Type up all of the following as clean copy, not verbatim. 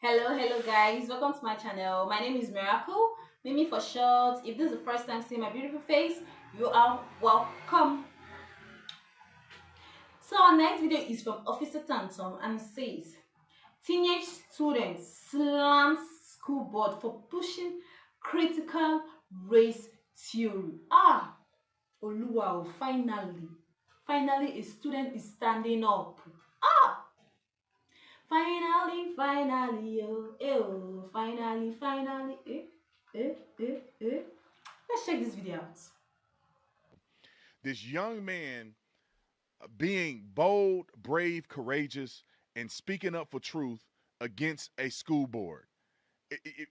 Hello guys, welcome to my channel. My name is Miracle, Mimi for short. If this is the first time seeing my beautiful face, you are welcome. So our next video is from Officer Tantum and it says, teenage students slams school board for pushing critical race theory. Oluwa, finally a student is standing up. Finally, finally, Let's check this video out. This young man being bold, brave, courageous, and speaking up for truth against a school board.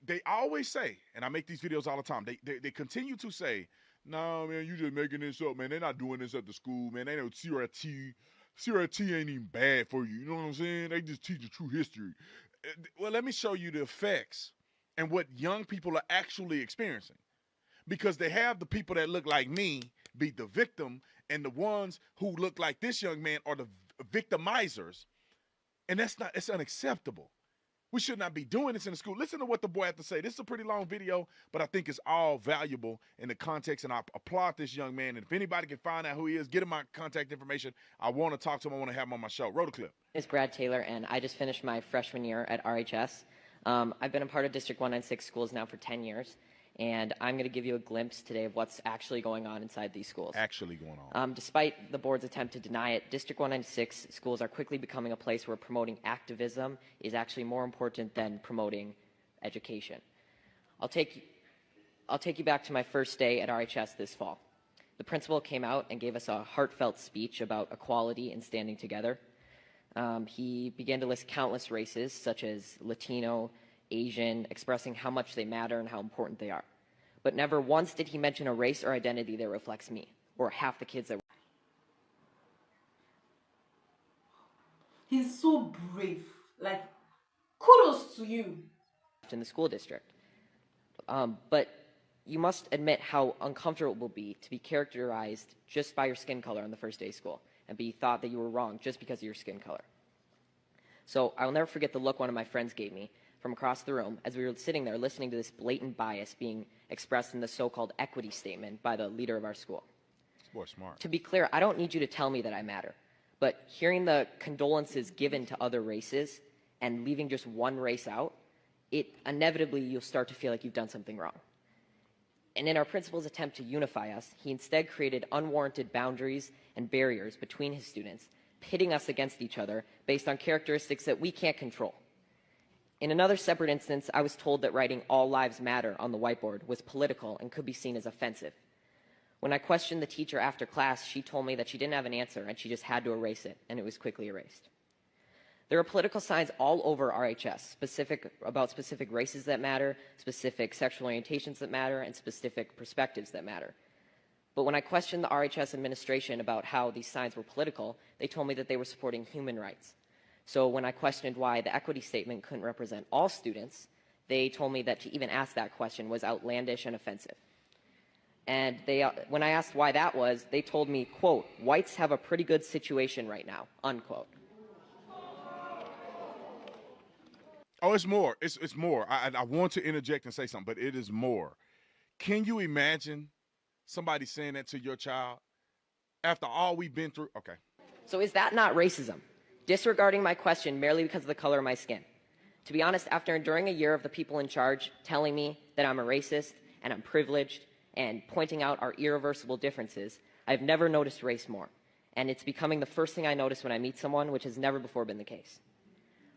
They always say, and I make these videos all the time, they continue to say, no, man, you just making this up, man. They're not doing this at the school, man. They know CRT. CRT ain't even bad for you. You know what I'm saying? They just teach the true history. Well, let me show you the effects and what young people are actually experiencing because they have the people that look like me be the victim, and the ones who look like this young man are the victimizers. And it's unacceptable. We should not be doing this in the school. Listen to what the boy had to say. This is a pretty long video, but I think it's all valuable in the context, and I applaud this young man. And if anybody can find out who he is, get him my contact information. I want to talk to him. I want to have him on my show. Roll the clip. It's Brad Taylor, and I just finished my freshman year at RHS. I've been a part of District 196 schools now for 10 years, and I'm going to give you a glimpse today of what's actually going on inside these schools. Actually going on. Despite the board's attempt to deny it, District 196 schools are quickly becoming a place where promoting activism is actually more important than promoting education. I'll take you back to my first day at RHS this fall. The principal came out and gave us a heartfelt speech about equality and standing together. He began to list countless races, such as Latino, Asian, expressing how much they matter and how important they are. But never once did he mention a race or identity that reflects me, or half the kids that He's so brave. Like, kudos to you. in the school district. But you must admit how uncomfortable it will be to be characterized just by your skin color on the first day of school and be thought that you were wrong just because of your skin color. So I will never forget the look one of my friends gave me from across the room as we were sitting there listening to this blatant bias being expressed in the so-called equity statement by the leader of our school. This boy's smart. To be clear, I don't need you to tell me that I matter, but hearing the condolences given to other races and leaving just one race out, it inevitably you'll start to feel like you've done something wrong. And in our principal's attempt to unify us, he instead created unwarranted boundaries and barriers between his students, pitting us against each other based on characteristics that we can't control. In another separate instance, I was told that writing "All Lives Matter" on the whiteboard was political and could be seen as offensive. When I questioned the teacher after class, she told me that she didn't have an answer and she just had to erase it, and it was quickly erased. There are political signs all over RHS, about specific races that matter, specific sexual orientations that matter, and specific perspectives that matter. But when I questioned the RHS administration about how these signs were political, they told me that they were supporting human rights. So when I questioned why the equity statement couldn't represent all students, they told me that to even ask that question was outlandish and offensive. And when I asked why that was, they told me, quote, "Whites have a pretty good situation right now," unquote. Oh, it's more. It's more. I want to interject and say something, but it is more. Can you imagine somebody saying that to your child after all we've been through? Okay. So is that not racism? Disregarding my question merely because of the color of my skin. To be honest, after enduring a year of the people in charge telling me that I'm a racist and I'm privileged and pointing out our irreversible differences, I've never noticed race more. And it's becoming the first thing I notice when I meet someone, which has never before been the case.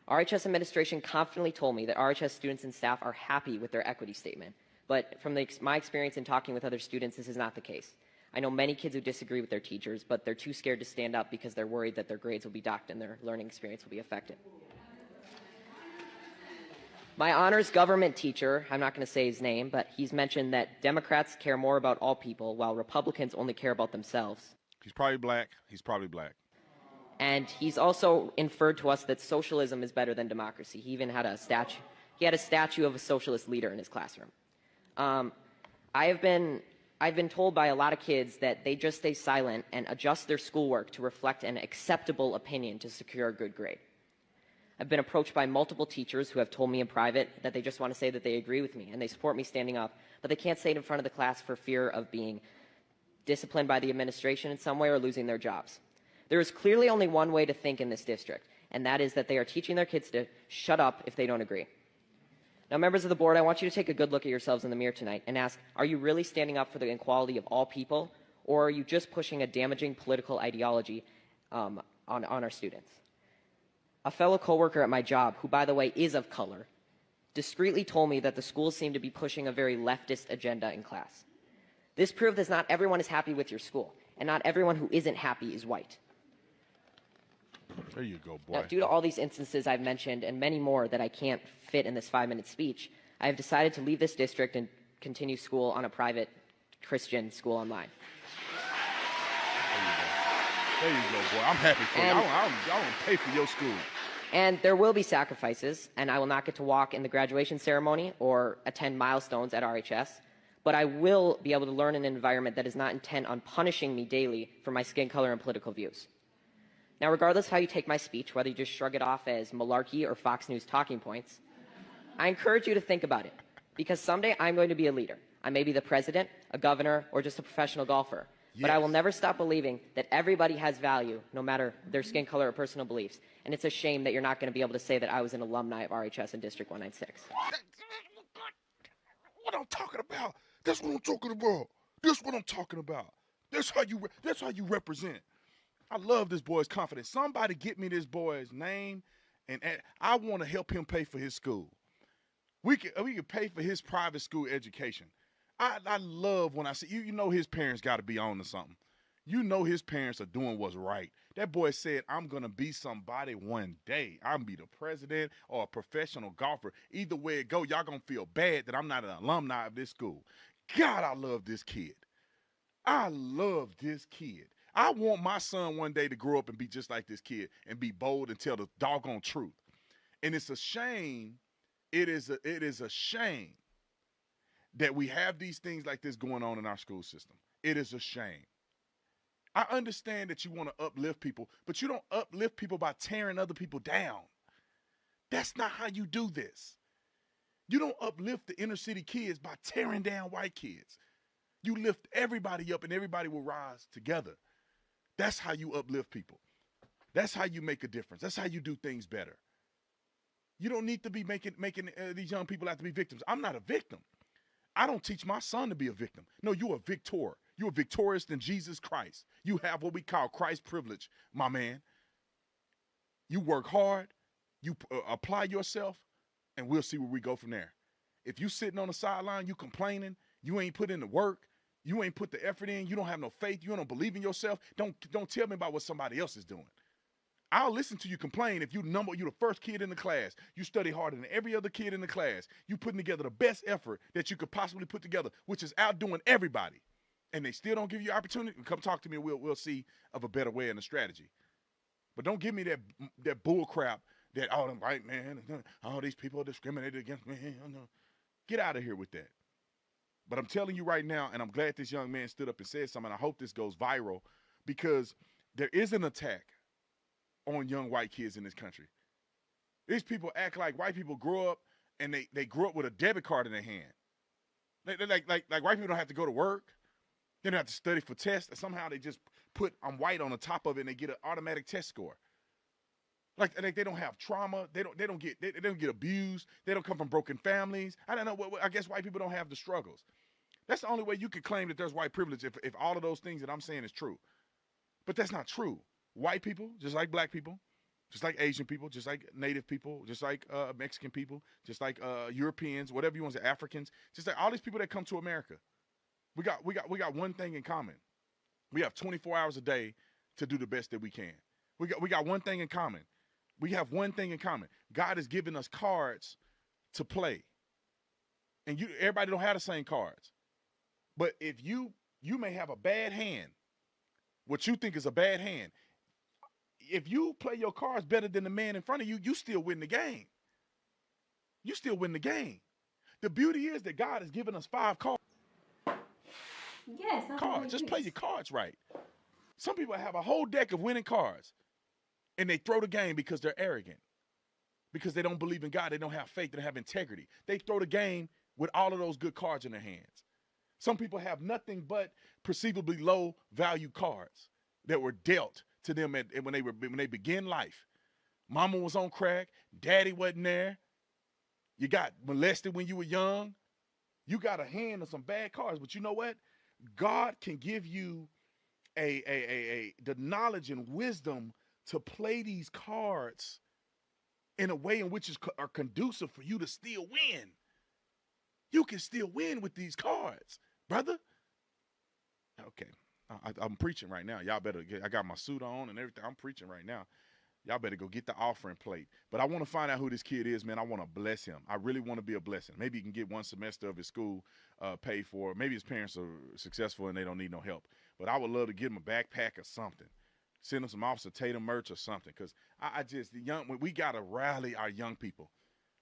RHS administration confidently told me that RHS students and staff are happy with their equity statement. But from my experience in talking with other students, this is not the case. I know many kids who disagree with their teachers, but they're too scared to stand up because they're worried that their grades will be docked and their learning experience will be affected. My honors government teacher, I'm not going to say his name, but he's mentioned that Democrats care more about all people while Republicans only care about themselves. He's probably black. He's probably black. And he's also inferred to us that socialism is better than democracy. He even had a statue. He had a statue of a socialist leader in his classroom. I've been told by a lot of kids that they just stay silent and adjust their schoolwork to reflect an acceptable opinion to secure a good grade. I've been approached by multiple teachers who have told me in private that they just want to say that they agree with me and they support me standing up, but they can't say it in front of the class for fear of being disciplined by the administration in some way or losing their jobs. There is clearly only one way to think in this district, and that is that they are teaching their kids to shut up if they don't agree. Now, members of the board, I want you to take a good look at yourselves in the mirror tonight and ask, are you really standing up for the equality of all people, or are you just pushing a damaging political ideology on our students? A fellow coworker at my job, who, by the way, is of color, discreetly told me that the schools seem to be pushing a very leftist agenda in class. This proved that not everyone is happy with your school, and not everyone who isn't happy is white. There you go, boy. Now, due to all these instances I've mentioned and many more that I can't fit in this 5-minute speech, I have decided to leave this district and continue school on a private Christian school online. There you go, boy. I'm happy for you. I want to pay for your school. And there will be sacrifices, and I will not get to walk in the graduation ceremony or attend milestones at RHS, but I will be able to learn in an environment that is not intent on punishing me daily for my skin color and political views. Now, regardless of how you take my speech, whether you just shrug it off as malarkey or Fox News talking points, I encourage you to think about it, because someday I'm going to be a leader. I may be the president, a governor, or just a professional golfer. Yes. But I will never stop believing that everybody has value, no matter their skin color or personal beliefs. And it's a shame that you're not going to be able to say that I was an alumni of RHS in District 196. What I'm talking about. That's what I'm talking about. That's what I'm talking about. That's how you represent. I love this boy's confidence. Somebody get me this boy's name, and I want to help him pay for his school. We can pay for his private school education. I love when I see you know his parents got to be on to something. You know his parents are doing what's right. That boy said, I'm going to be somebody one day. I'm going to be the president or a professional golfer. Either way it go, y'all going to feel bad that I'm not an alumni of this school. God, I love this kid. I love this kid. I want my son one day to grow up and be just like this kid and be bold and tell the doggone truth. And it's a shame. It is a shame that we have these things like this going on in our school system. It is a shame. I understand that you want to uplift people, but you don't uplift people by tearing other people down. That's not how you do this. You don't uplift the inner city kids by tearing down white kids. You lift everybody up and everybody will rise together. That's how you uplift people. That's how you make a difference. That's how you do things better. You don't need to be making these young people have to be victims. I'm not a victim. I don't teach my son to be a victim. No, you're a victor. You're victorious in Jesus Christ. You have what we call Christ privilege, my man. You work hard, you apply yourself, and we'll see where we go from there. If you sitting on the sideline, you complaining, you ain't put in the work, you ain't put the effort in, you don't have no faith, you don't believe in yourself, don't tell me about what somebody else is doing. I'll listen to you complain if you're the first kid in the class. You study harder than every other kid in the class. You putting together the best effort that you could possibly put together, which is outdoing everybody. And they still don't give you opportunity. Come talk to me and we'll see of a better way and a strategy. But don't give me that bull crap that all them white man, all these people are discriminated against me. Get out of here with that. But I'm telling you right now, and I'm glad this young man stood up and said something. I hope this goes viral because there is an attack on young white kids in this country. These people act like white people grow up and they grew up with a debit card in their hand. Like white people don't have to go to work. They don't have to study for tests. And somehow they just put I'm white on the top of it and they get an automatic test score. Like they don't have trauma. They don't get abused. They don't come from broken families. I don't know. I guess white people don't have the struggles. That's the only way you could claim that there's white privilege if all of those things that I'm saying is true. But that's not true. White people, just like black people, just like Asian people, just like Native people, just like Mexican people, just like Europeans, whatever you want to say, Africans, just like all these people that come to America, we got one thing in common. We have 24 hours a day to do the best that we can. We got one thing in common. We have one thing in common. God has given us cards to play, and everybody don't have the same cards. But if you may have a bad hand, what you think is a bad hand. If you play your cards better than the man in front of you, you still win the game. You still win the game. The beauty is that God has given us 5 cards. Yes, that's cards. Just play your cards right. Some people have a whole deck of winning cards, and they throw the game because they're arrogant. because they don't believe in God. They don't have faith. They don't have integrity. They throw the game with all of those good cards in their hands. Some people have nothing but perceivably low value cards that were dealt to them when they begin life. Mama was on crack. Daddy wasn't there. You got molested when you were young. You got a hand of some bad cards. But you know what? God can give you the knowledge and wisdom to play these cards in a way in which are conducive for you to still win. You can still win with these cards, brother. Okay, I'm preaching right now. Y'all better I got my suit on and everything. I'm preaching right now. Y'all better go get the offering plate. But I want to find out who this kid is, man. I want to bless him. I really want to be a blessing. Maybe he can get one semester of his school paid for. Maybe his parents are successful and they don't need no help. But I would love to get him a backpack or something. Send him some Officer Tatum merch or something. Because we got to rally our young people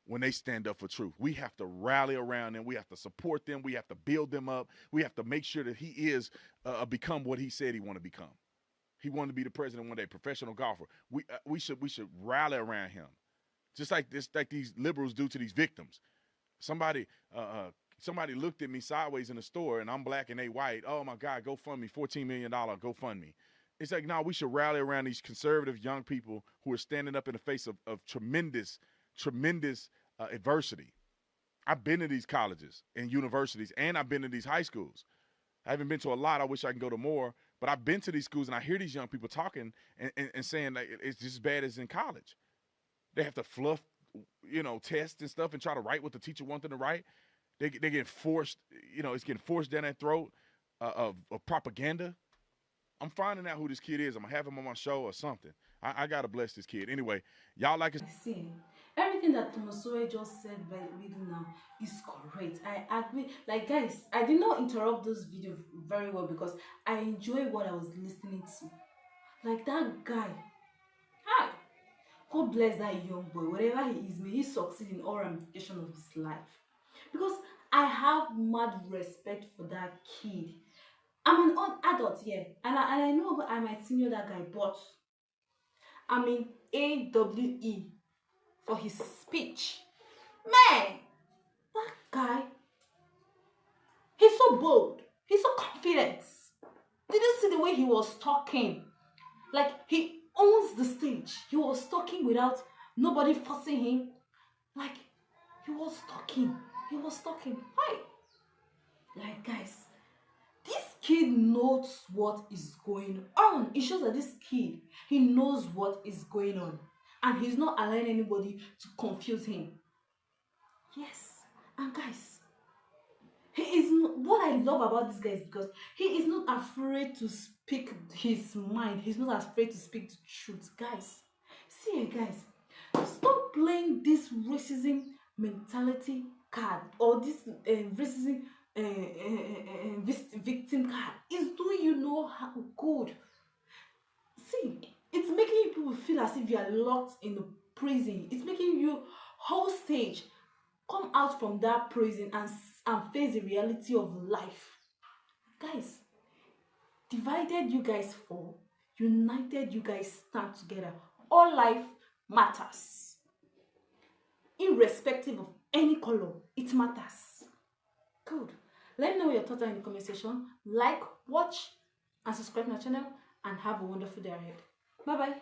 when they stand up for truth. We have to rally around them. We have to support them. We have to build them up. We have to make sure that he is become what he said he want to become. He wanted to be the president one day, professional golfer. We should rally around him, just like these liberals do to these victims. Somebody looked at me sideways in the store, and I'm black and they white. Oh my God, GoFundMe, $14 million GoFundMe. It's like, no, we should rally around these conservative young people who are standing up in the face of tremendous adversity. I've been to these colleges and universities, and I've been to these high schools. I haven't been to a lot. I wish I can go to more. But I've been to these schools, and I hear these young people talking and saying like it's just as bad as in college. They have to fluff, tests and stuff and try to write what the teacher wants them to write. They get forced, it's getting forced down their throat of propaganda. I'm finding out who this kid is. I'm going to have him on my show or something. I got to bless this kid. Anyway, y'all like it. See, everything that Tomosoe just said right now is correct. I agree. Like, guys, I did not interrupt this video very well because I enjoy what I was listening to. Like, that guy, hi, God bless that young boy. Whatever he is, may he succeed in all ramifications of his life. Because I have mad respect for that kid. I'm an adult here, and I know I might senior that guy, but I mean AWE for his speech. Man, that guy, he's so bold. He's so confident. Did you see the way he was talking? Like, he owns the stage. He was talking without nobody forcing him. Like, he was talking. Hi. Like, guys, this kid knows what is going on. It shows that this kid, he knows what is going on. And he's not allowing anybody to confuse him. Yes. And guys, what I love about this guy is because he is not afraid to speak his mind. He's not afraid to speak the truth. Guys, see guys, stop playing this racism mentality card or this racism victim card. It's doing you no good. See, it's making people feel as if you are locked in the prison. It's making you hostage. Come out from that prison and face the reality of life. Guys, divided you guys fall, united you guys stand together. All life matters. Irrespective of any color, it matters. Good. Let me know your thoughts in the comment section. Like, watch, and subscribe to my channel, and have a wonderful day ahead. Bye bye.